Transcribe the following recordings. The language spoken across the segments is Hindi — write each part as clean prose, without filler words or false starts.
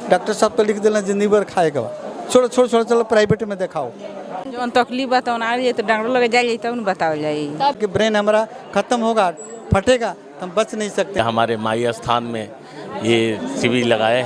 डॉक्टर साहब तो लिख देना जिंदगी भर खाएगा, छोड़ो छोड़ो छोड़ो, चलो प्राइवेट में दिखाओ। जो तकलीफ बताओ ना तो डॉक्टर लगे जाइए तब बताओ जाइए कि ब्रेन हमारा खत्म होगा, फटेगा तो हम बच नहीं सकते। हमारे माई स्थान में ये शिविर लगाए,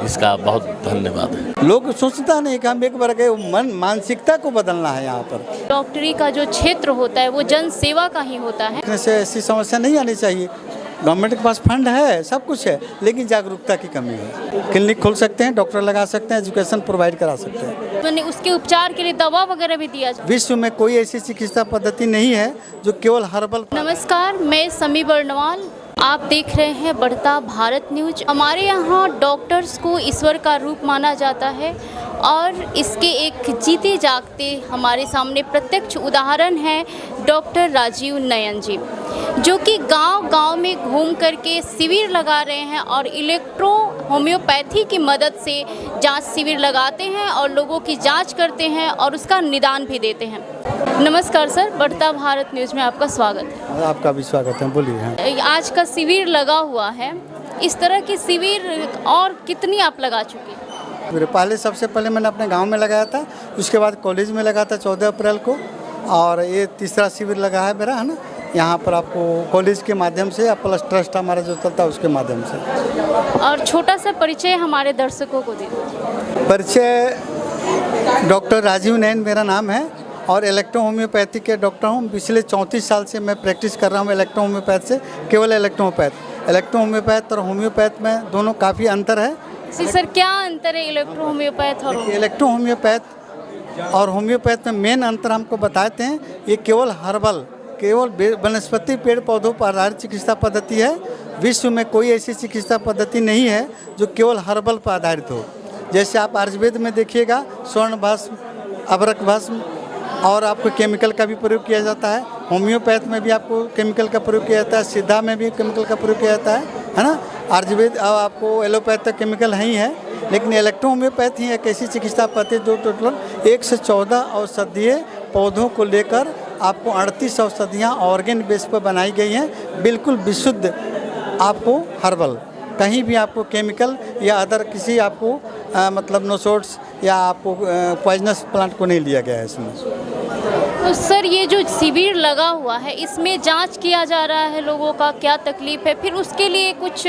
इसका बहुत धन्यवाद है। लोग सोचता नहीं कि हम एक बार गए, मन मानसिकता को बदलना है। यहाँ पर डॉक्टरी का जो क्षेत्र होता है वो जन सेवा का ही होता है। से ऐसी समस्या नहीं आनी चाहिए। गवर्नमेंट के पास फंड है, सब कुछ है, लेकिन जागरूकता की कमी है। क्लिनिक खोल सकते हैं, डॉक्टर लगा सकते हैं, एजुकेशन प्रोवाइड करा सकते हैं। तो उसके उपचार के लिए दवा वगैरह भी दिया जाए। विश्व में कोई ऐसी चिकित्सा पद्धति नहीं है जो केवल हर्बल। नमस्कार, मैं समी बर्नवाल, आप देख रहे हैं बढ़ता भारत न्यूज। हमारे यहाँ डॉक्टर्स को ईश्वर का रूप माना जाता है और इसके एक जीते जागते हमारे सामने प्रत्यक्ष उदाहरण है डॉक्टर राजीव नयन जी, जो कि गांव-गांव में घूम करके शिविर लगा रहे हैं और इलेक्ट्रो होम्योपैथी की मदद से जांच शिविर लगाते हैं और लोगों की जांच करते हैं और उसका निदान भी देते हैं। नमस्कार सर, बढ़ता भारत न्यूज में आपका स्वागत है। आपका भी स्वागत है, बोलिए। आज का शिविर लगा हुआ है, इस तरह के शिविर और कितनी आप लगा चुके हैं? पहले सबसे पहले मैंने अपने गांव में लगाया था, उसके बाद कॉलेज में लगा था 14 अप्रैल को, और ये तीसरा शिविर लगा है मेरा, है ना। यहाँ पर आपको कॉलेज के माध्यम से या प्लस ट्रस्ट हमारा जो चलता है उसके माध्यम से। और छोटा सा परिचय हमारे दर्शकों को दे दीजिए। परिचय, डॉक्टर राजीव नयन मेरा नाम है और इलेक्ट्रो होम्योपैथी के डॉक्टर हूँ। पिछले 34 साल से मैं प्रैक्टिस कर रहा हूँ इलेक्ट्रो होम्योपैथ से, केवल इलेक्ट्रो होम्योपैथ और होम्योपैथ में दोनों काफ़ी अंतर है। जी सर, क्या अंतर है इलेक्ट्रो होम्योपैथ और इलेक्ट्रो होम्योपैथ और होम्योपैथ में मेन अंतर हमको बताते हैं, ये केवल हर्बल, केवल वनस्पति पेड़ पौधों पर आधारित चिकित्सा पद्धति है। विश्व में कोई ऐसी चिकित्सा पद्धति नहीं है जो केवल हर्बल पर आधारित हो। जैसे आप आयुर्वेद में देखिएगा, स्वर्ण भस्म, अबरक भस्म, और आपको केमिकल का भी प्रयोग किया जाता है। होम्योपैथ में भी आपको केमिकल का प्रयोग किया जाता है, सिद्धा में भी केमिकल का प्रयोग किया जाता है ना। आयुर्वेद आपको एलोपैथ तक केमिकल नहीं है, लेकिन इलेक्ट्रो होम्योपैथ ही एक ऐसी चिकित्सा पद्धति जो टोटल 1 से 14 औषधीय पौधों को लेकर आपको 38 औषधियाँ ऑर्गेन बेस पर बनाई गई हैं, बिल्कुल विशुद्ध, आपको हर्बल, कहीं भी आपको केमिकल या अदर किसी आपको मतलब नोसोट्स या आपको पॉइजनस प्लांट को नहीं लिया गया है इसमें। तो सर, ये जो शिविर लगा हुआ है इसमें जांच किया जा रहा है लोगों का क्या तकलीफ है, फिर उसके लिए कुछ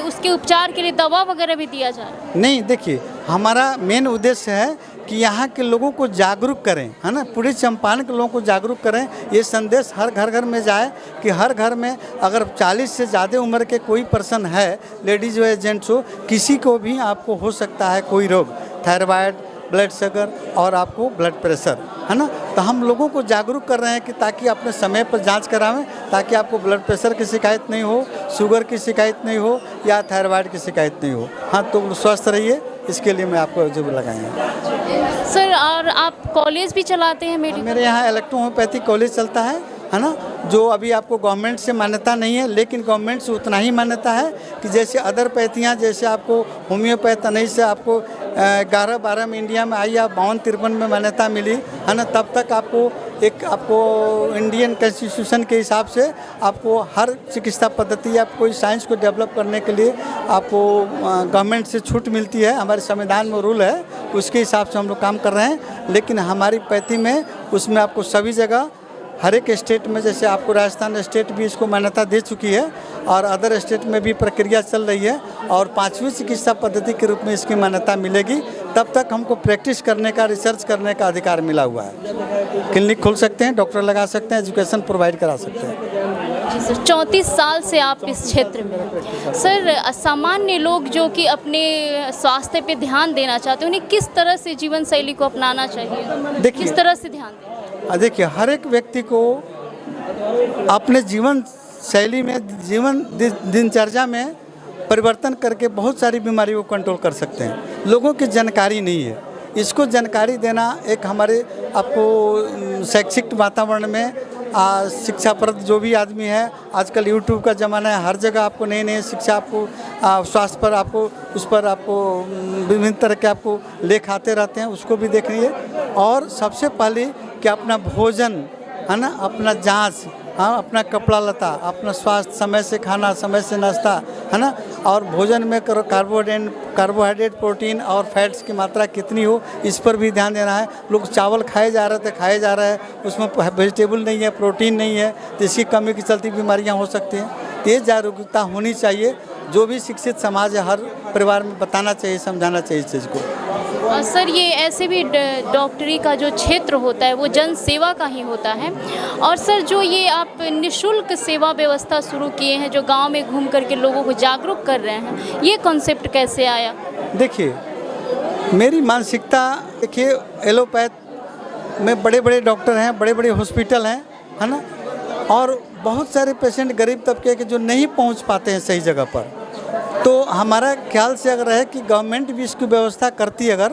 उसके उपचार के लिए दवा वगैरह भी दिया जा रहा है? नहीं, देखिए, हमारा मेन उद्देश्य है कि यहाँ के लोगों को जागरूक करें, है ना। पूरे चंपारण के लोगों को जागरूक करें, ये संदेश हर घर घर में जाए कि हर घर में अगर 40 से ज़्यादा उम्र के कोई पर्सन है, लेडीज हो या जेंट्स हो, किसी को भी आपको हो सकता है कोई रोग, थायराइड, ब्लड शुगर और आपको ब्लड प्रेशर, है ना। तो हम लोगों को जागरूक कर रहे हैं कि ताकि अपने समय पर जांच करावें, ताकि आपको ब्लड प्रेशर की शिकायत नहीं हो, शुगर की शिकायत नहीं हो या थायराइड की शिकायत नहीं हो। हाँ, तो स्वस्थ रहिए, इसके लिए मैं आपको जो लगाए हैं। सर, और आप कॉलेज भी चलाते हैं? मेरे यहाँ इलेक्ट्रो होम्योपैथिक कॉलेज चलता है ना, जो अभी आपको गवर्नमेंट से मान्यता नहीं है, लेकिन गवर्नमेंट से उतना ही मान्यता है कि जैसे अदर पैथियाँ, जैसे आपको होम्योपैथ नहीं से आपको 11-12 में इंडिया में आई या 52-53 में मान्यता मिली, है ना, तब तक आपको इंडियन कॉन्स्टिट्यूशन के हिसाब से आपको हर चिकित्सा पद्धति या कोई साइंस को डेवलप करने के लिए आपको गवर्नमेंट से छूट मिलती है। हमारे संविधान में रूल है, उसके हिसाब से हम लोग काम कर रहे हैं। लेकिन हमारी पैथी में उसमें आपको सभी जगह, हर एक स्टेट में, जैसे आपको राजस्थान स्टेट भी इसको मान्यता दे चुकी है और अदर स्टेट में भी प्रक्रिया चल रही है, और 5वीं चिकित्सा पद्धति के रूप में इसकी मान्यता मिलेगी। तब तक हमको प्रैक्टिस करने का, रिसर्च करने का अधिकार मिला हुआ है। क्लिनिक खोल सकते हैं, डॉक्टर लगा सकते हैं, एजुकेशन प्रोवाइड करा सकते हैं। जी सर, 34 साल से आप इस क्षेत्र में। सर, सामान्य लोग जो कि अपने स्वास्थ्य पे ध्यान देना चाहते हैं, उन्हें किस तरह से जीवन शैली को अपनाना चाहिए, किस तरह से ध्यान दें? देखिए, हर एक व्यक्ति को अपने जीवन शैली में, जीवन दिनचर्या में परिवर्तन करके बहुत सारी बीमारियों को कंट्रोल कर सकते हैं। लोगों की जानकारी नहीं है, इसको जानकारी देना एक हमारे आपको शैक्षिक वातावरण में शिक्षाप्रद जो भी आदमी है, आजकल यूट्यूब का ज़माना है, हर जगह आपको नई नई शिक्षा, आपको स्वास्थ्य पर आपको उस पर आपको विभिन्न तरह के आपको लेख आते रहते हैं, उसको भी देखिए। और सबसे पहले कि अपना भोजन, है ना, अपना जांच, हाँ अपना कपड़ा लता, अपना स्वास्थ्य, समय से खाना, समय से नाश्ता, है ना, और भोजन में कार्बोहाइड्रेट, प्रोटीन और फैट्स की मात्रा कितनी हो, इस पर भी ध्यान देना है। लोग चावल खाए जा रहे हैं, उसमें वेजिटेबल नहीं है, प्रोटीन नहीं है, तो इसकी कमी के चलती बीमारियां हो सकती हैं। तो ये जागरूकता होनी चाहिए, जो भी शिक्षित समाज है हर परिवार में बताना चाहिए, समझाना चाहिए इस चीज़ को। सर ये ऐसे भी डॉक्टरी का जो क्षेत्र होता है वो जन सेवा का ही होता है। और सर जो ये आप निःशुल्क सेवा व्यवस्था शुरू किए हैं, जो गांव में घूम करके लोगों को जागरूक कर रहे हैं, ये कॉन्सेप्ट कैसे आया? देखिए मेरी मानसिकता, देखिए एलोपैथ में बड़े बड़े डॉक्टर हैं, बड़े बड़े हॉस्पिटल हैं, है ना, और बहुत सारे पेशेंट गरीब तबके के जो नहीं पहुंच पाते हैं सही जगह पर। तो हमारा ख्याल से अगर है कि गवर्नमेंट भी इसकी व्यवस्था करती, अगर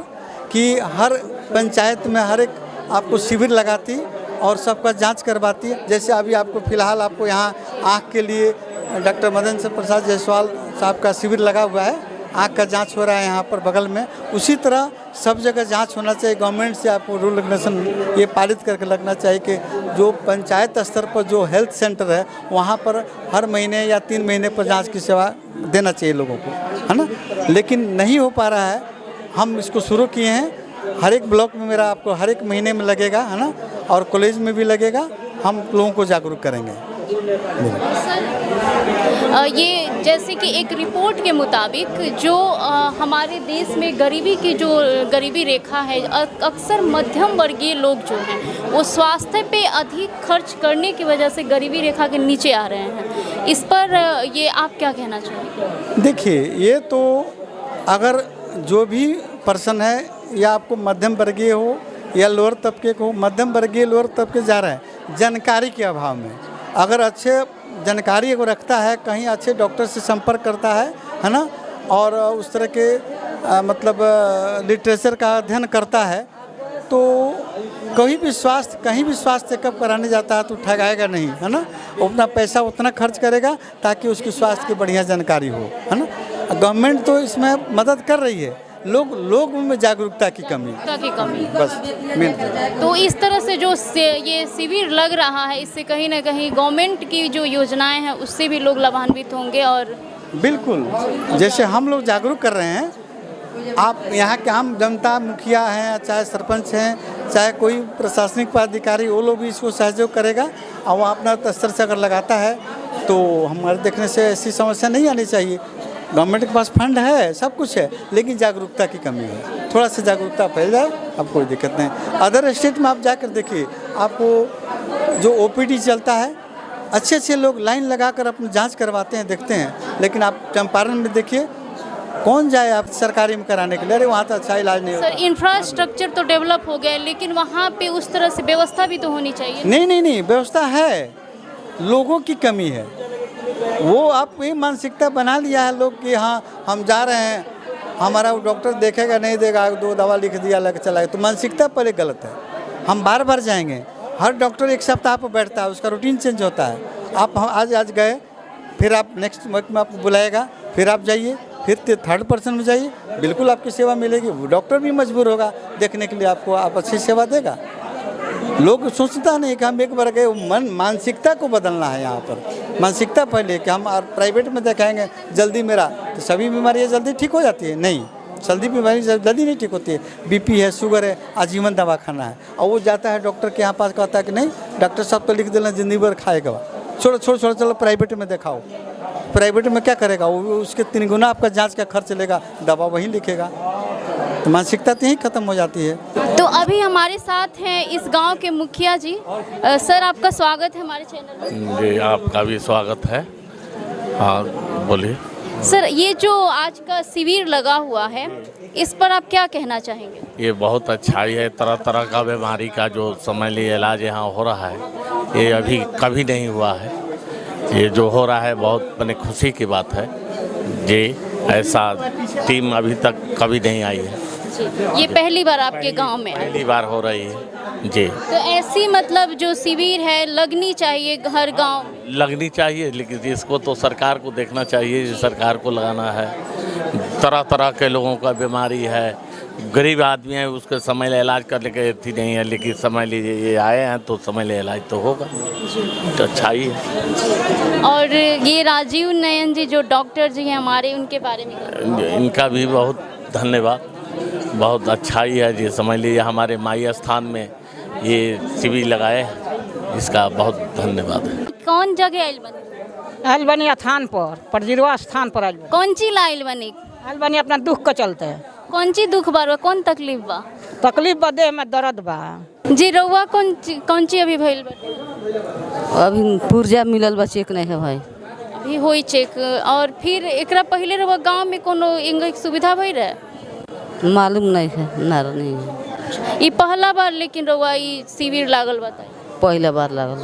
कि हर पंचायत में हर एक आपको शिविर लगाती और सबका जांच करवाती है। जैसे अभी आपको फ़िलहाल आपको यहाँ आँख के लिए डॉक्टर मदन प्रसाद जायसवाल साहब का शिविर लगा हुआ है, आँख का जांच हो रहा है यहाँ पर बगल में। उसी तरह सब जगह जांच होना चाहिए। गवर्नमेंट से आपको रूल रेगुलेशन ये पारित करके लगना चाहिए कि जो पंचायत स्तर पर जो हेल्थ सेंटर है वहाँ पर हर महीने या 3 महीने पर जांच की सेवा देना चाहिए लोगों को, है ना। लेकिन नहीं हो पा रहा है। हम इसको शुरू किए हैं, हर एक ब्लॉक में मेरा आपको हर एक महीने में लगेगा, है ना, और कॉलेज में भी लगेगा। हम लोगों को जागरूक करेंगे। ये जैसे कि एक रिपोर्ट के मुताबिक जो हमारे देश में गरीबी रेखा है, अक्सर मध्यम वर्गीय लोग जो हैं वो स्वास्थ्य पे अधिक खर्च करने की वजह से गरीबी रेखा के नीचे आ रहे हैं। इस पर ये आप क्या कहना चाहेंगे? देखिए ये तो अगर जो भी पर्सन है, या आपको मध्यम वर्गीय हो या लोअर तबके को, मध्यम वर्गीय लोअर तबके जा रहे हैं जानकारी के अभाव में। अगर अच्छे जानकारी को रखता है, कहीं अच्छे डॉक्टर से संपर्क करता है ना, और उस तरह के मतलब लिटरेचर का अध्ययन करता है, तो कहीं भी स्वास्थ्य चेकअप कराने जाता है तो ठगाएगा नहीं, है ना। अपना पैसा उतना खर्च करेगा ताकि उसकी स्वास्थ्य की बढ़िया जानकारी हो, है ना। गवर्नमेंट तो इसमें मदद कर रही है, लोगों में जागरूकता की कमी बस मेन। तो इस तरह से जो ये शिविर लग रहा है, इससे कहीं ना कहीं गवर्नमेंट की जो योजनाएं हैं उससे भी लोग लाभान्वित होंगे। और बिल्कुल, जैसे हम लोग जागरूक कर रहे हैं, आप यहाँ के आम जनता, मुखिया हैं, चाहे सरपंच हैं, चाहे कोई प्रशासनिक पदाधिकारी, वो लोग भी इसको सहयोग करेगा। और वो अपना स्तर से अगर लगाता है तो हमारे देखने से ऐसी समस्या नहीं आनी चाहिए। गवर्नमेंट के पास फंड है, सब कुछ है, लेकिन जागरूकता की कमी है। थोड़ा सा जागरूकता फैल जाए, अब कोई दिक्कत नहीं। अदर स्टेट में आप जाकर देखिए, आपको जो OPD चलता है, अच्छे लोग लाइन लगाकर अपनी जांच करवाते हैं, देखते हैं। लेकिन आप चंपारण में देखिए, कौन जाए आप सरकारी में कराने के लिए? अरे वहाँ तो अच्छा इलाज नहीं होता। सर इंफ्रास्ट्रक्चर तो डेवलप हो गया, लेकिन वहाँ पे उस तरह से व्यवस्था भी तो होनी चाहिए। नहीं, व्यवस्था है, लोगों की कमी है। वो आप ये मानसिकता बना लिया है लोग कि हाँ हम जा रहे हैं, हमारा वो डॉक्टर देखेगा नहीं देगा, 2 दवा लिख दिया, लग चला गया। तो मानसिकता पहले गलत है। हम बार जाएंगे, हर डॉक्टर 1 सप्ताह पर बैठता है, उसका रूटीन चेंज होता है। आप आज गए, फिर आप नेक्स्ट वीक में आपको बुलाएगा, फिर आप जाइए, फिर 3rd पर्सन में जाइए, बिल्कुल आपकी सेवा मिलेगी। वो डॉक्टर भी मजबूर होगा देखने के लिए आपको, आप अच्छी सेवा देगा। लोग सोचता नहीं कि हम एक बार गए, मानसिकता को बदलना है यहाँ पर। मानसिकता पहले कि हम प्राइवेट में दिखाएंगे जल्दी मेरा, तो सभी बीमारियाँ जल्दी ठीक हो जाती है? नहीं, जल्दी बीमारी जल्दी नहीं ठीक होती है। BP है, शुगर है, आजीवन दवा खाना है। और वो जाता है डॉक्टर के यहाँ पास, कहता है कि नहीं डॉक्टर साहब तो लिख देना जिंदगी भर खाएगा, छोड़ो चलो प्राइवेट में दिखाओ। प्राइवेट में क्या करेगा वो? उसके 3 गुना आपका जांच का खर्च लेगा, दवा वहीं लिखेगा। तो मानसिकता तो यहीं ख़त्म हो जाती है। तो अभी हमारे साथ हैं इस गांव के मुखिया जी। सर आपका स्वागत है हमारे चैनल में। जी आपका भी स्वागत है। हाँ बोलिए। सर ये जो आज का शिविर लगा हुआ है, इस पर आप क्या कहना चाहेंगे? ये बहुत अच्छाई है। तरह का बीमारी का जो समय लिए इलाज यहाँ हो रहा है, ये अभी कभी नहीं हुआ है। ये जो हो रहा है बहुत अपने खुशी की बात है जी। ऐसा टीम अभी तक कभी नहीं आई है। ये पहली बार आपके गांव में? पहली बार हो रही है जी। तो ऐसी मतलब जो शिविर है लगनी चाहिए हर गांव? लगनी चाहिए, लेकिन इसको तो सरकार को देखना चाहिए, सरकार को लगाना है। तरह के लोगों का बीमारी है, गरीब आदमी है, उसके समय ले इलाज करने के थी नहीं है, लेकिन समय लीजिए ये आए हैं तो समय ले इलाज तो होगा, तो अच्छा ही है। और ये राजीव नयन जी जो डॉक्टर जी हैं हमारे, उनके बारे में इनका भी बहुत धन्यवाद, बहुत अच्छा ही है जी। समझ लीजिए हमारे माई स्थान में ये शिविर लगाए, इसका बहुत धन्यवाद है। कौन जगह आइल बनी? आइल बनी स्थान पर, परजिरवा स्थान पर आइल बनी। कौन ची लाइल बनी? आइल बनी अपना दुख के चलते। कौन ची दुख बार बा? कौन तकलीफ बा? तकलीफ बा, देह में दर्द बा। जी रउआ कौन ची अभी भइल बा? अभी पुर्जा मिलल बा, चेक नहीं है भाई। अभी होई चेक। और फिर एकरा पहले रउआ गांव में कोनो इंग सुविधा भई रहे? मालूम नहीं है, ना नहीं है। ई पहला बार लेकिन रउआ ई शिविर लागल बताई? पहला बार लागल,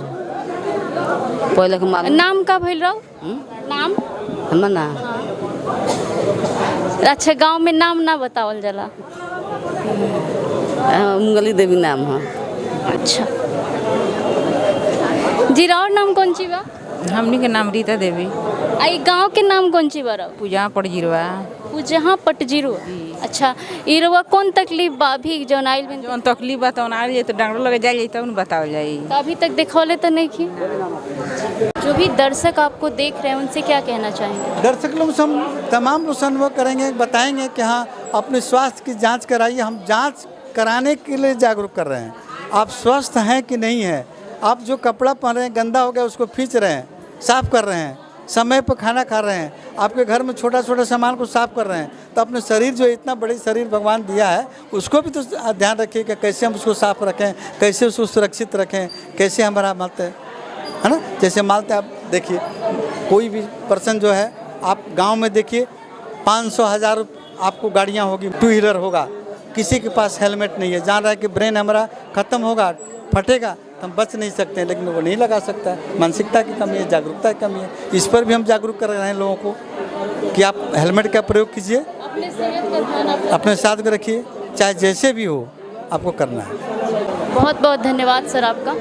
पहले के मालूम। नाम का भइल रहो? नाम हमर ना। अच्छा, गांव में नाम ना बतावल जाला? मुंगली देवी नाम है। अच्छा जी, और नाम कौन ची बा? हमनी के नाम रीता देवी। आई गांव के नाम कौन ची बा? पूजा पड़जिरवा। पूजा पटजीरो। अच्छा, ई रउआ कौन तकलीफ बा अभी जौन आइल बन? जौन तकलीफ बा तौन आ जाए तो डॉक्टर लगे जाइए तब न बतावल जाई। तो अभी तक दिखौले तो नहीं की? जो भी दर्शक आपको देख रहे हैं उनसे क्या कहना चाहेंगे? दर्शक लोग से हम तमाम लोग से अनुभव करेंगे, बताएंगे कि हाँ अपने स्वास्थ्य की जांच कराइए। हम जांच कराने के लिए जागरूक कर रहे हैं। आप स्वस्थ हैं कि नहीं है, आप जो कपड़ा पहन रहे हैं गंदा हो गया उसको खींच रहे हैं, साफ़ कर रहे हैं, समय पर खाना खा रहे हैं, आपके घर में छोटा छोटा सामान को साफ़ कर रहे हैं, तो अपने शरीर जो इतना बड़ी शरीर भगवान दिया है उसको भी तो ध्यान रखिए कि कैसे हम उसको साफ़ रखें, कैसे उसको सुरक्षित रखें, कैसे हमारा मालते है ना। जैसे मालते आप देखिए, कोई भी पर्सन जो है, आप गांव में देखिए 500,000 आपको गाड़ियां होगी, 2 व्हीलर होगा, किसी के पास हेलमेट नहीं है, जान रहा है कि ब्रेन हमारा ख़त्म होगा, फटेगा तो हम बच नहीं सकते हैं, लेकिन वो नहीं लगा सकता है। मानसिकता की कमी है, जागरूकता की कमी है। इस पर भी हम जागरूक कर रहे हैं लोगों को कि आप हेलमेट का प्रयोग कीजिए, अपने साथ में रखिए, चाहे जैसे भी हो आपको करना है। बहुत बहुत धन्यवाद सर आपका।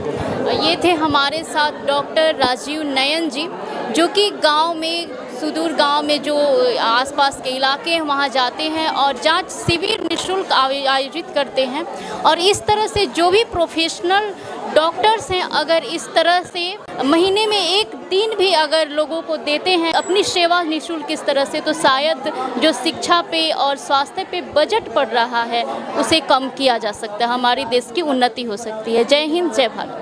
ये थे हमारे साथ डॉक्टर राजीव नयन जी, जो कि गांव में, सुदूर गांव में जो आसपास के इलाके हैं वहां जाते हैं और जांच शिविर निःशुल्क आयोजित करते हैं। और इस तरह से जो भी प्रोफेशनल डॉक्टर्स हैं, अगर इस तरह से महीने में एक दिन भी अगर लोगों को देते हैं अपनी सेवा निःशुल्क इस तरह से, तो शायद जो शिक्षा पे और स्वास्थ्य पे बजट पड़ रहा है उसे कम किया जा सकता है, हमारे देश की उन्नति हो सकती है। जय हिंद, जय भारत।